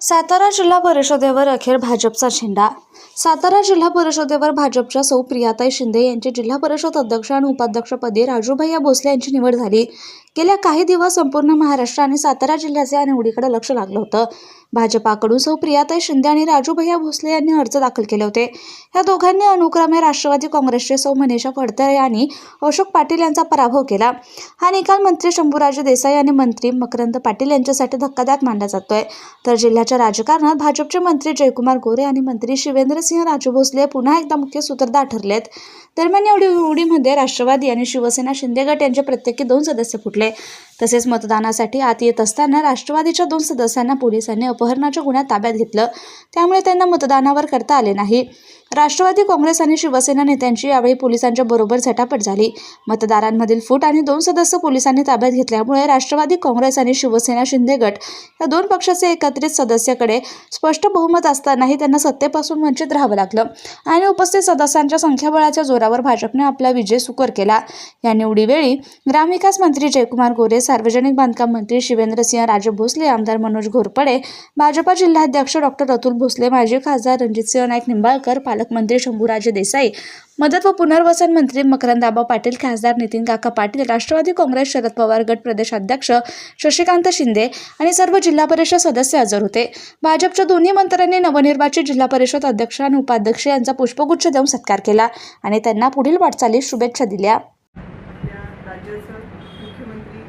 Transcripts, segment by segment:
सातारा जिल्हा परिषदेवर अखेर भाजपचा झेंडा। सातारा जिल्हा परिषदेवर भाजपच्या सौ प्रियाताई शिंदे यांची जिल्हा परिषद अध्यक्ष आणि उपाध्यक्षपदी राजूभैया भोसले यांची निवड झाली। गेल्या काही दिवस संपूर्ण महाराष्ट्र आणि सातारा जिल्ह्याचे या निवडीकडे लक्ष लागलं होतं। भाजपाकडून सौ प्रियाताई शिंदे आणि राजूभैया भोसले यांनी अर्ज दाखल केले होते। या दोघांनी अनुक्रमे राष्ट्रवादी काँग्रेसचे सौ मनीषा फडतरे यांनी अशोक पाटील यांचा पराभव केला। हा निकाल मंत्री शंभूराजे देसाई आणि मंत्री मकरंद पाटील यांच्यासाठी धक्कादायक मानला जातोय। तर जिल्ह्याच्या राजकारणात भाजपचे मंत्री जयकुमार गोरे आणि मंत्री शिवेंद्रसिंह राजू भोसले पुन्हा एकदा मुख्य सूत्रधार ठरलेत। दरम्यान या निवडीमध्ये राष्ट्रवादी आणि शिवसेना शिंदे गट यांचे प्रत्येकी 2 सदस्य फुटले। तसेच मतदानासाठी आत येत असताना राष्ट्रवादीच्या 2 सदस्यांना पोलिसांनी अपहरणाच्या गुन्ह्यात ताब्यात घेतलं, त्यामुळे त्यांना मतदानावर करता आले नाही। राष्ट्रवादी काँग्रेस आणि शिवसेना नेत्यांची यावेळी पोलिसांच्या बरोबर झटापट झाली। मतदारांमधील फूट आणि 2 सदस्य पोलिसांनी ताब्यात घेतल्यामुळे राष्ट्रवादी काँग्रेस आणि शिवसेना शिंदे गट या 2 पक्षाचे एकत्रित सदस्याकडे स्पष्ट बहुमत असतानाही त्यांना सत्तेपासून वंचित राहावं लागलं आणि उपस्थित सदस्यांच्या संख्याबळाच्या जोरावर भाजपने आपला विजय सुकर केला। या निवडीवेळी ग्रामविकास मंत्री जयकुमार गोरे, सार्वजनिक बांधकाम मंत्री शिवेंद्रसिंह राजे भोसले, आमदार मनोज घोरपडे, भाजपा जिल्हाध्यक्ष डॉक्टर अतुल भोसले, माजी खासदार रणजितसिंह नाईक निंबाळकर, पालकमंत्री शंभूराजे देसाई, मदत व पुनर्वसन मंत्री मकरंद पाटील, खासदार नितीन काका पाटील, राष्ट्रवादी काँग्रेस शरद पवार गट प्रदेशाध्यक्ष शशिकांत शिंदे आणि सर्व जिल्हा परिषद सदस्य हजर होते। भाजपच्या दोन्ही मंत्र्यांनी नवनिर्वाचित जिल्हा परिषद अध्यक्ष आणि उपाध्यक्ष यांचा पुष्पगुच्छ देऊन सत्कार केला आणि त्यांना पुढील वाटचालीस शुभेच्छा दिल्या। राज्याचे मुख्यमंत्री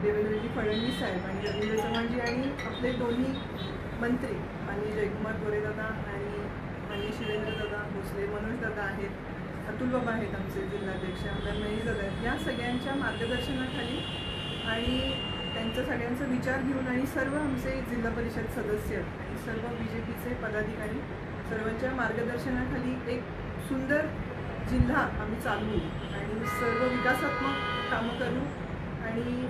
देवेंद्रजी फडणवीस साहेब आणि रवींद्र चव्हाणजी आणि आपले दोन्ही मंत्री आणि जयकुमार गोरे दादा आणि शिवेंद्र दादा भोसले, मनोज दादा आहेत, अतुल बाबा आहेत, आमचे जिल्हाध्यक्ष आमदार महेश दादा आहेत, या सगळ्यांच्या मार्गदर्शनाखाली आणि त्यांचा सगळ्यांचा विचार घेऊन आणि सर्व आमचे जिल्हा परिषद सदस्य आणि सर्व BJPचे पदाधिकारी सर्वांच्या मार्गदर्शनाखाली एक सुंदर जिल्हा आम्ही चालवू आणि सर्व विकासात्मक कामं करू आणि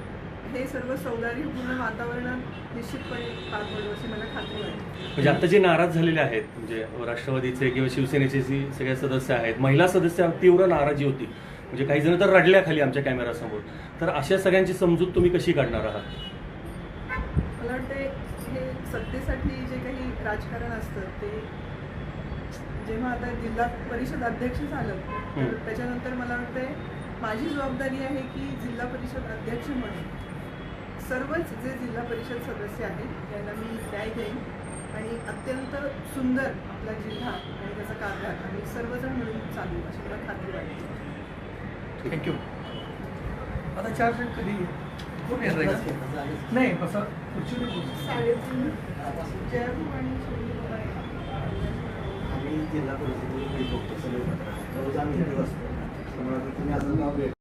हे सर्व सौहार्दपूर्ण वातावरणात निश्चितपणे पार पडू अशी मला खात्री वाटते। म्हणजे आता जे नाराज झालेले आहेत, म्हणजे राष्ट्रवादीचे किंवा शिवसेनेचे जे सगळे सदस्य आहेत, महिला सदस्य तीव्र नाराजी होती, म्हणजे काही जण तर रडल्या खाली आमच्या कॅमेरासमोर, तर अशा सगळ्यांची समजूत तुम्ही कशी काढणार आहात? मला वाटते हे सत्तेसाठी जे काही राजकारण असतं ते जेव्हा आता जिल्हा परिषद अध्यक्ष झालं तर त्याच्यानंतर मला वाटते माझी जबाबदारी आहे की जिल्हा परिषद अध्यक्ष म्हणून सर्वच जे जिल्हा परिषद सदस्य आहेत त्यांना मी न्याय देईन आणि अत्यंत सुंदर आपला जिल्हा आणि त्याचा कारभार आम्ही सर्वजण मिळून चालू अशी मला खात्री वाटते। थँक्यू। आता 4 जण कधी कोण येणार नाही असं साडेतीन जयभाऊ आणि जिल्हा परिषदेचे